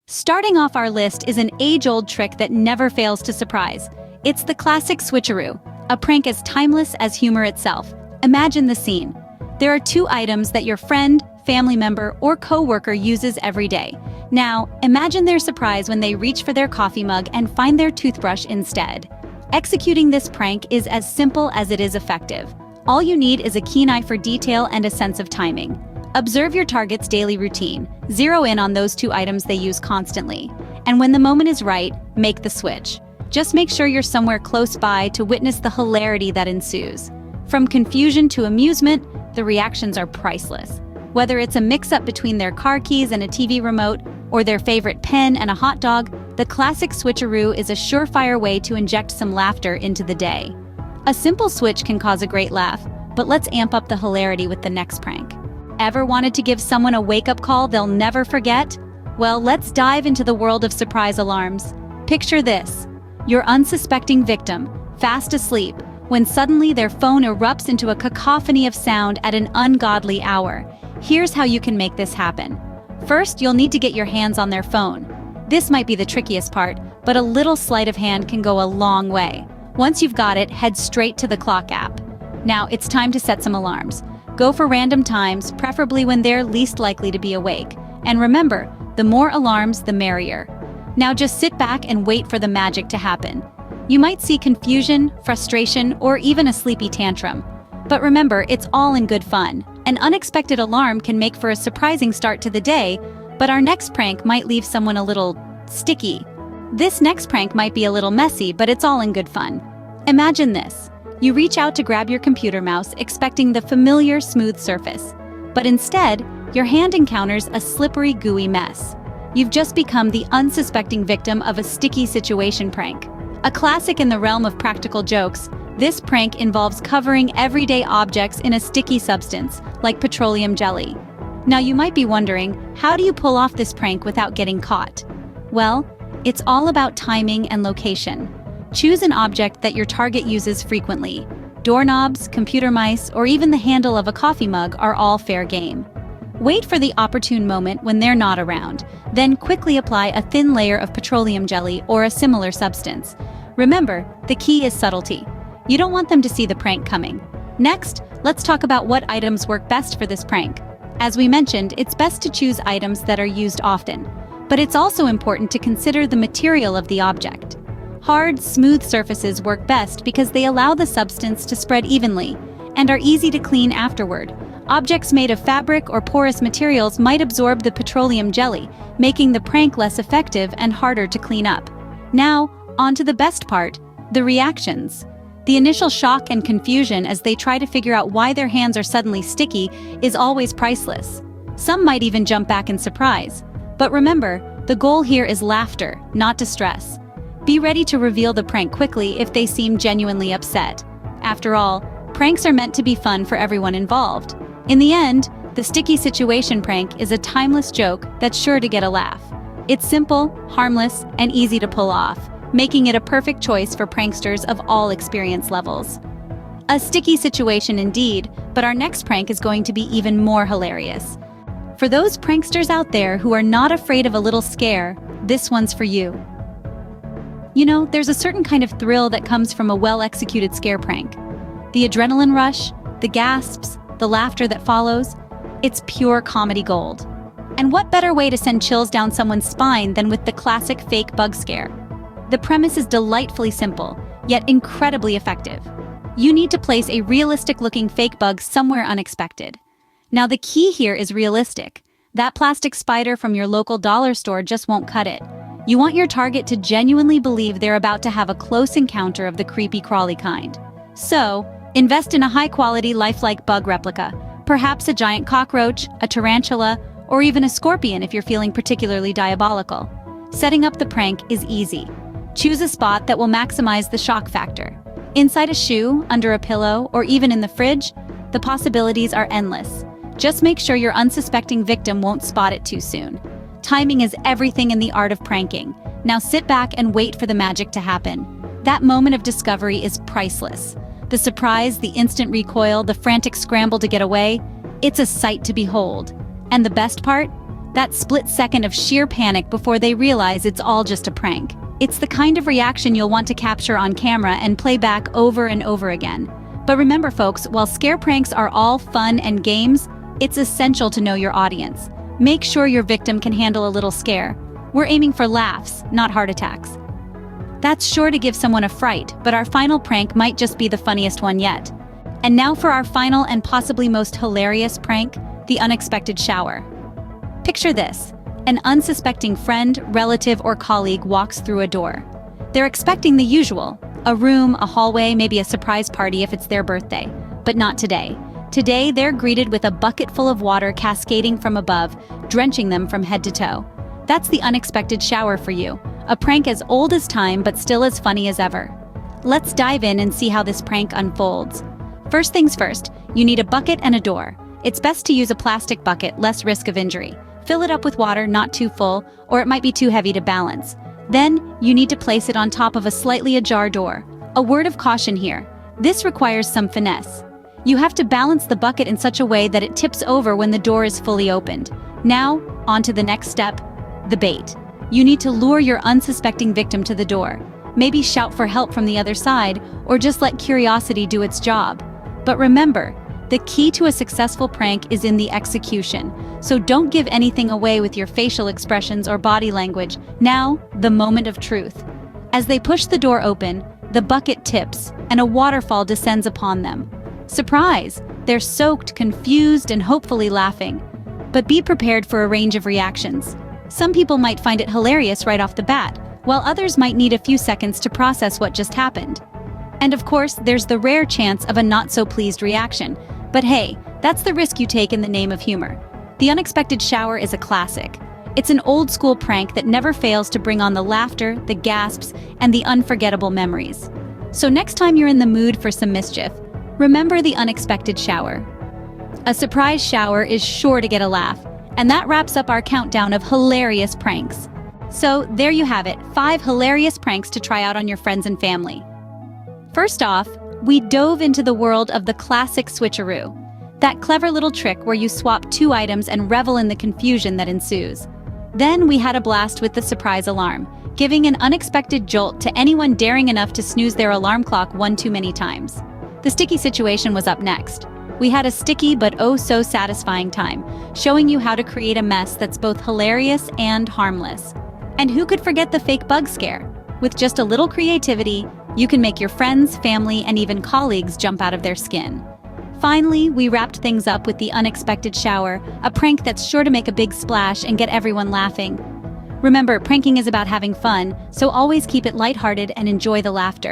Starting off our list is an age-old trick that never fails to surprise. It's the classic switcheroo, a prank as timeless as humor itself. Imagine the scene. There are two items that your friend, family member, or co-worker uses every day. Now, imagine their surprise when they reach for their coffee mug and find their toothbrush instead. Executing this prank is as simple as it is effective. All you need is a keen eye for detail and a sense of timing. Observe your target's daily routine, zero in on those two items they use constantly, and when the moment is right, make the switch. Just make sure you're somewhere close by to witness the hilarity that ensues. From confusion to amusement, the reactions are priceless. Whether it's a mix-up between their car keys and a TV remote, or their favorite pen and a hot dog, the classic switcheroo is a surefire way to inject some laughter into the day. A simple switch can cause a great laugh, but let's amp up the hilarity with the next prank. Ever wanted to give someone a wake-up call they'll never forget? Well, let's dive into the world of surprise alarms. Picture this: your unsuspecting victim, fast asleep, when suddenly their phone erupts into a cacophony of sound at an ungodly hour. Here's how you can make this happen. First, you'll need to get your hands on their phone. This might be the trickiest part, but a little sleight of hand can go a long way. Once you've got it, head straight to the clock app. Now, it's time to set some alarms. Go for random times, preferably when they're least likely to be awake. And remember, the more alarms, the merrier. Now just sit back and wait for the magic to happen. You might see confusion, frustration, or even a sleepy tantrum. But remember, it's all in good fun. An unexpected alarm can make for a surprising start to the day, but our next prank might leave someone a little sticky. This next prank might be a little messy, but it's all in good fun. Imagine this. You reach out to grab your computer mouse, expecting the familiar smooth surface. But instead, your hand encounters a slippery, gooey mess. You've just become the unsuspecting victim of a sticky situation prank. A classic in the realm of practical jokes, this prank involves covering everyday objects in a sticky substance, like petroleum jelly. Now you might be wondering, how do you pull off this prank without getting caught? Well, it's all about timing and location. Choose an object that your target uses frequently. Doorknobs, computer mice, or even the handle of a coffee mug are all fair game. Wait for the opportune moment when they're not around, then quickly apply a thin layer of petroleum jelly or a similar substance. Remember, the key is subtlety. You don't want them to see the prank coming. Next, let's talk about what items work best for this prank. As we mentioned, it's best to choose items that are used often, but it's also important to consider the material of the object. Hard, smooth surfaces work best because they allow the substance to spread evenly and are easy to clean afterward. Objects made of fabric or porous materials might absorb the petroleum jelly, making the prank less effective and harder to clean up. Now, on to the best part, the reactions. The initial shock and confusion as they try to figure out why their hands are suddenly sticky is always priceless. Some might even jump back in surprise. But remember, the goal here is laughter, not distress. Be ready to reveal the prank quickly if they seem genuinely upset. After all, pranks are meant to be fun for everyone involved. In the end, the sticky situation prank is a timeless joke that's sure to get a laugh. It's simple, harmless, and easy to pull off, making it a perfect choice for pranksters of all experience levels. A sticky situation indeed, but our next prank is going to be even more hilarious. For those pranksters out there who are not afraid of a little scare, this one's for you. You know, there's a certain kind of thrill that comes from a well-executed scare prank. The adrenaline rush, the gasps, the laughter that follows, it's pure comedy gold. And what better way to send chills down someone's spine than with the classic fake bug scare? The premise is delightfully simple, yet incredibly effective. You need to place a realistic-looking fake bug somewhere unexpected. Now the key here is realistic. That plastic spider from your local dollar store just won't cut it. You want your target to genuinely believe they're about to have a close encounter of the creepy crawly kind. So, invest in a high-quality, lifelike bug replica, perhaps a giant cockroach, a tarantula, or even a scorpion if you're feeling particularly diabolical. Setting up the prank is easy. Choose a spot that will maximize the shock factor. Inside a shoe, under a pillow, or even in the fridge, the possibilities are endless. Just make sure your unsuspecting victim won't spot it too soon. Timing is everything in the art of pranking. Now sit back and wait for the magic to happen. That moment of discovery is priceless. The surprise, the instant recoil, the frantic scramble to get away, it's a sight to behold. And the best part? That split second of sheer panic before they realize it's all just a prank. It's the kind of reaction you'll want to capture on camera and play back over and over again. But remember folks, while scare pranks are all fun and games, it's essential to know your audience. Make sure your victim can handle a little scare. We're aiming for laughs, not heart attacks. That's sure to give someone a fright, but our final prank might just be the funniest one yet. And now for our final and possibly most hilarious prank, the unexpected shower. Picture this. An unsuspecting friend, relative, or colleague walks through a door. They're expecting the usual, a room, a hallway, maybe a surprise party if it's their birthday. But not today. Today, they're greeted with a bucket full of water cascading from above, drenching them from head to toe. That's the unexpected shower for you. A prank as old as time, but still as funny as ever. Let's dive in and see how this prank unfolds. First things first, you need a bucket and a door. It's best to use a plastic bucket, less risk of injury. Fill it up with water, not too full, or it might be too heavy to balance. Then, you need to place it on top of a slightly ajar door. A word of caution here. This requires some finesse. You have to balance the bucket in such a way that it tips over when the door is fully opened. Now, on to the next step, the bait. You need to lure your unsuspecting victim to the door. Maybe shout for help from the other side, or just let curiosity do its job. But remember, the key to a successful prank is in the execution, so don't give anything away with your facial expressions or body language. Now, the moment of truth. As they push the door open, the bucket tips, and a waterfall descends upon them. Surprise! They're soaked, confused, and hopefully laughing. But be prepared for a range of reactions. Some people might find it hilarious right off the bat, while others might need a few seconds to process what just happened. And of course, there's the rare chance of a not-so-pleased reaction. But hey, that's the risk you take in the name of humor. The unexpected shower is a classic. It's an old-school prank that never fails to bring on the laughter, the gasps, and the unforgettable memories. So next time you're in the mood for some mischief, remember the unexpected shower. A surprise shower is sure to get a laugh, and that wraps up our countdown of hilarious pranks. So there you have it, 5 hilarious pranks to try out on your friends and family. First off, we dove into the world of the classic switcheroo, that clever little trick where you swap 2 items and revel in the confusion that ensues. Then we had a blast with the surprise alarm, giving an unexpected jolt to anyone daring enough to snooze their alarm clock one too many times. The sticky situation was up next. We had a sticky but oh so satisfying time, showing you how to create a mess that's both hilarious and harmless. And who could forget the fake bug scare? With just a little creativity, you can make your friends, family, and even colleagues jump out of their skin. Finally, we wrapped things up with the unexpected shower, a prank that's sure to make a big splash and get everyone laughing. Remember, pranking is about having fun, so always keep it lighthearted and enjoy the laughter.